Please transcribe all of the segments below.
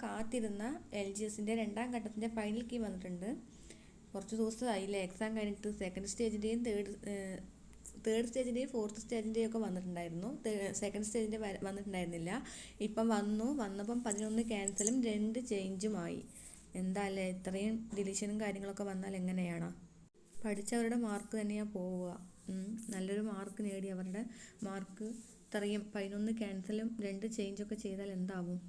കാത്തിരുന്ന LGSൻ്റെ രണ്ടാം ഘട്ടത്തിൻ്റെ final key വന്നിട്ടുണ്ട്. കുറച്ച് ദിവസമായില്ലേ എക്സാം കഴിഞ്ഞിട്ട്. സെക്കൻഡ് സ്റ്റേജിൻ്റെയും തേർഡ് സ്റ്റേജിൻ്റെയും ഫോർത്ത് സ്റ്റേജിൻ്റെയും ഒക്കെ വന്നിട്ടുണ്ടായിരുന്നു. സെക്കൻഡ് സ്റ്റേജിൻ്റെ വന്നിട്ടുണ്ടായിരുന്നില്ല. ഇപ്പം വന്നപ്പം 11 ക്യാൻസലും 2 ചേഞ്ചുമായി. എന്താ അല്ലേ, ഇത്രയും ഡിലീഷനും കാര്യങ്ങളൊക്കെ വന്നാൽ എങ്ങനെയാണ്? പഠിച്ചവരുടെ മാർക്ക് തന്നെയാണ് പോവുക. നല്ലൊരു മാർക്ക് നേടി അവരുടെ മാർക്ക് ഇത്രയും 11 ക്യാൻസലും 2 ചേഞ്ചൊക്കെ ചെയ്താൽ എന്താവും?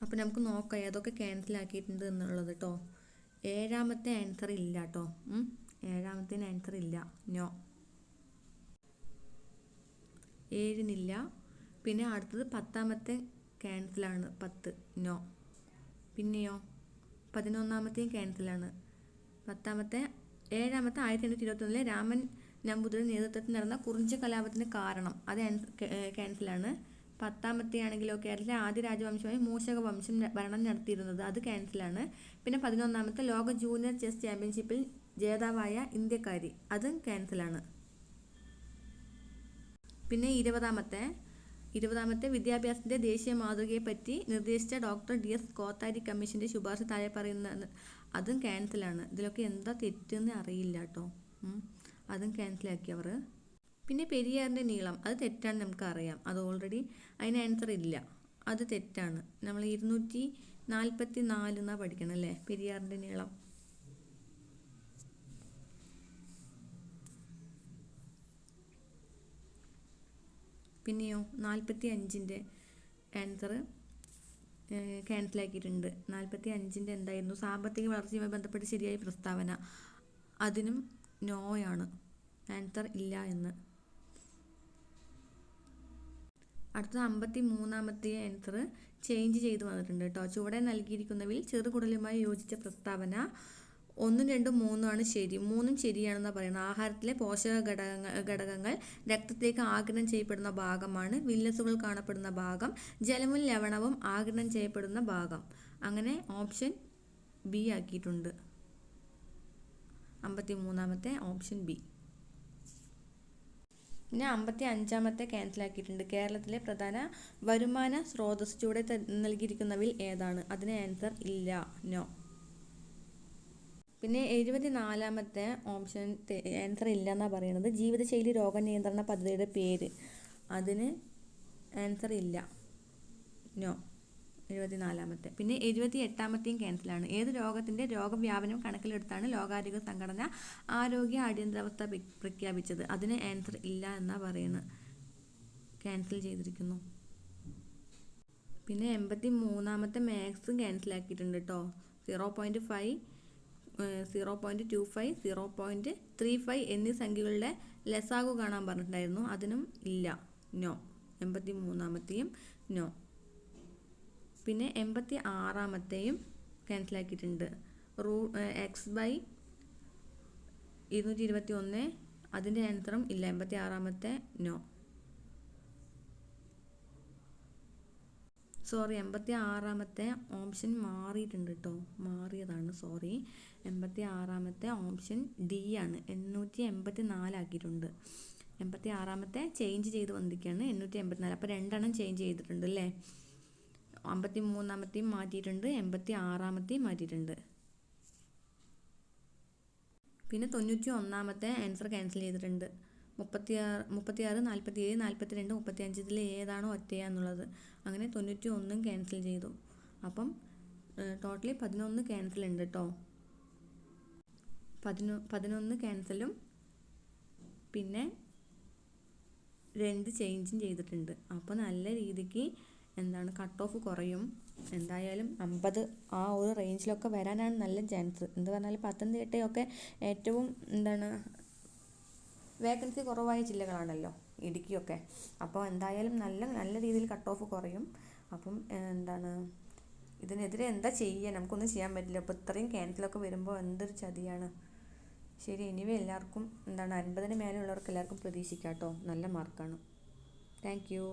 അപ്പം നമുക്ക് നോക്കാം ഏതൊക്കെ ക്യാൻസലാക്കിയിട്ടുണ്ട് എന്നുള്ളത് കേട്ടോ. 7ാമത്തെ ആൻസർ ഇല്ല കേട്ടോ. 7ാമത്തേന് ആൻസർ ഇല്ല, നോ. 7-നില്ല. പിന്നെ അടുത്തത് 10ാമത്തെ ക്യാൻസലാണ്, 10, നോ. പിന്നെയോ 11ാമത്തെയും ക്യാൻസലാണ്. 7ാമത്തെ 1821 രാമൻ നമ്പൂതിരിയുടെ നേതൃത്വത്തിൽ നടന്ന കുറിഞ്ചി കലാപത്തിന് കാരണം, അത് ക്യാൻസലാണ്. 10ാമത്തെ ആണെങ്കിലോ കേരളത്തിലെ ആദ്യ രാജവംശമായ മൂഷക വംശം ഭരണം നടത്തിയിരുന്നത്, അത് ക്യാൻസലാണ്. പിന്നെ 11ാമത്തെ ലോക ജൂനിയർ ചെസ് ചാമ്പ്യൻഷിപ്പിൽ ജേതാവായ ഇന്ത്യക്കാരി, അതും ക്യാൻസലാണ്. പിന്നെ 20ാമത്തെ വിദ്യാഭ്യാസത്തിൻ്റെ ദേശീയ മാതൃകയെപ്പറ്റി നിർദ്ദേശിച്ച ഡോക്ടർ DS കോത്താരി കമ്മീഷൻ്റെ ശുപാർശ താഴെ പറയുന്നത്, അതും ക്യാൻസലാണ്. ഇതിലൊക്കെ എന്താ തെറ്റെന്ന് അറിയില്ല കേട്ടോ. അതും ക്യാൻസലാക്കി അവർ. പിന്നെ പെരിയാറിൻ്റെ നീളം, അത് തെറ്റാണെന്ന് നമുക്കറിയാം. അത് ഓൾറെഡി അതിന് ആൻസർ ഇല്ല, അത് തെറ്റാണ്. നമ്മൾ 244 എന്നാണ് പഠിക്കണം അല്ലേ പെരിയാറിൻ്റെ നീളം. പിന്നെയോ 45ൻ്റെ ആൻസർ ക്യാൻസലാക്കിയിട്ടുണ്ട്. 45ൻ്റെ എന്തായിരുന്നു? സാമ്പത്തിക വളർച്ചയുമായി ബന്ധപ്പെട്ട് ശരിയായ പ്രസ്താവന, അതിനും നോയാണ്, ആൻസർ ഇല്ല എന്ന്. അടുത്തത് 53ാമത്തെ ആൻസർ ചേഞ്ച് ചെയ്ത് വന്നിട്ടുണ്ട് കേട്ടോ. ചുവടെ നൽകിയിരിക്കുന്നവയിൽ ചെറുകുടലുമായി യോജിച്ച പ്രസ്താവന 1, 2, 3 ആണ് ശരി. 3ഉം ശരിയാണെന്നാണ് പറയുന്നത്. ആഹാരത്തിലെ പോഷക ഘടകങ്ങൾ രക്തത്തിലേക്ക് ആഗിരണം ചെയ്യപ്പെടുന്ന ഭാഗമാണ് വില്ലസുകൾ കാണപ്പെടുന്ന ഭാഗം. ജലവും ലവണവും ആഗിരണം ചെയ്യപ്പെടുന്ന ഭാഗം. അങ്ങനെ ഓപ്ഷൻ ബി ആക്കിയിട്ടുണ്ട്. 53ാമത്തെ ഓപ്ഷൻ ബി. പിന്നെ 55ാമത്തെ ക്യാൻസലാക്കിയിട്ടുണ്ട്. കേരളത്തിലെ പ്രധാന വരുമാന സ്രോതസ് ചൂടെ നൽകിയിരിക്കുന്നവയിൽ ഏതാണ്? അതിന് ആൻസർ ഇല്ല, നോ. പിന്നെ 74ാമത്തെ ഓപ്ഷൻ ആൻസർ ഇല്ല എന്നാണ് പറയുന്നത്. ജീവിതശൈലി രോഗനിയന്ത്രണ പദ്ധതിയുടെ പേര്, അതിന് ആൻസർ ഇല്ല, നോ. 74ാമത്തെ. പിന്നെ 78ാമത്തെയും ക്യാൻസലാണ്. ഏത് രോഗത്തിൻ്റെ രോഗവ്യാപനം കണക്കിലെടുത്താണ് ലോകാരോഗ്യ സംഘടന ആരോഗ്യ അടിയന്തരാവസ്ഥ പ്രഖ്യാപിച്ചത്? അതിന് ആൻസർ ഇല്ല എന്നാണ് പറയുന്നത്, ക്യാൻസൽ ചെയ്തിരിക്കുന്നു. പിന്നെ 83ാമത്തെ മാത്സും ക്യാൻസലാക്കിയിട്ടുണ്ട് കേട്ടോ. 0.5, 0.25, 0.35 എന്നീ സംഖ്യകളുടെ ലസാഗു കാണാൻ പറഞ്ഞിട്ടുണ്ടായിരുന്നു, അതിനും ഇല്ല, നോ. 83ാമത്തെയും നോ. പിന്നെ 86ാമത്തെയും ക്യാൻസലാക്കിയിട്ടുണ്ട്. x/221, അതിൻ്റെ ആൻസറും ഇല്ല. 86ാമത്തെ നോ. 86ാമത്തെ ഓപ്ഷൻ മാറിയിട്ടുണ്ട് കേട്ടോ, മാറിയതാണ്, സോറി. 86ാമത്തെ ഓപ്ഷൻ ഡി ആണ്, 884 ആക്കിയിട്ടുണ്ട്. 86ാമത്തെ ചേഞ്ച് ചെയ്ത് വന്നിരിക്കുകയാണ്, 884. അപ്പോൾ 2 ചേഞ്ച് ചെയ്തിട്ടുണ്ട് അല്ലേ. 53ാമത്തെയും മാറ്റിയിട്ടുണ്ട്, 86ാമത്തെയും മാറ്റിയിട്ടുണ്ട്. പിന്നെ 91ാമത്തെ ആൻസർ ക്യാൻസൽ ചെയ്തിട്ടുണ്ട്. 36, 47, 42, 35 ഇതിൽ ഏതാണോ ഒറ്റയാന്നുള്ളത്. അങ്ങനെ 91 ക്യാൻസൽ ചെയ്തു. അപ്പം ടോട്ടലി 11 ക്യാൻസൽ ഉണ്ട് കേട്ടോ. 11 ക്യാൻസലും പിന്നെ 2 ചേഞ്ചും ചെയ്തിട്ടുണ്ട്. അപ്പോൾ നല്ല രീതിക്ക് കട്ട് ഓഫ് കുറയും. എന്തായാലും 50 ആ ഒരു റേഞ്ചിലൊക്കെ വരാനാണ് നല്ല ചാൻസ്. എന്ത് പറഞ്ഞാലും പത്തനംതിട്ടയൊക്കെ ഏറ്റവും വേക്കൻസി കുറവായ ജില്ലകളാണല്ലോ, ഇടുക്കിയൊക്കെ. അപ്പോൾ എന്തായാലും നല്ല രീതിയിൽ കട്ട് ഓഫ് കുറയും. അപ്പം ഇതിനെതിരെ എന്താ ചെയ്യുക? നമുക്കൊന്നും ചെയ്യാൻ പറ്റില്ല. അപ്പോൾ ഇത്രയും ക്യാൻസലൊക്കെ വരുമ്പോൾ എന്തൊരു ചതിയാണ്. ശരി, എനിവേ എല്ലാവർക്കും 50-ന് മേലെയുള്ളവർക്ക് എല്ലാവർക്കും പ്രതീക്ഷിക്കാം കേട്ടോ. നല്ല മാർക്കാണ്. Thank you.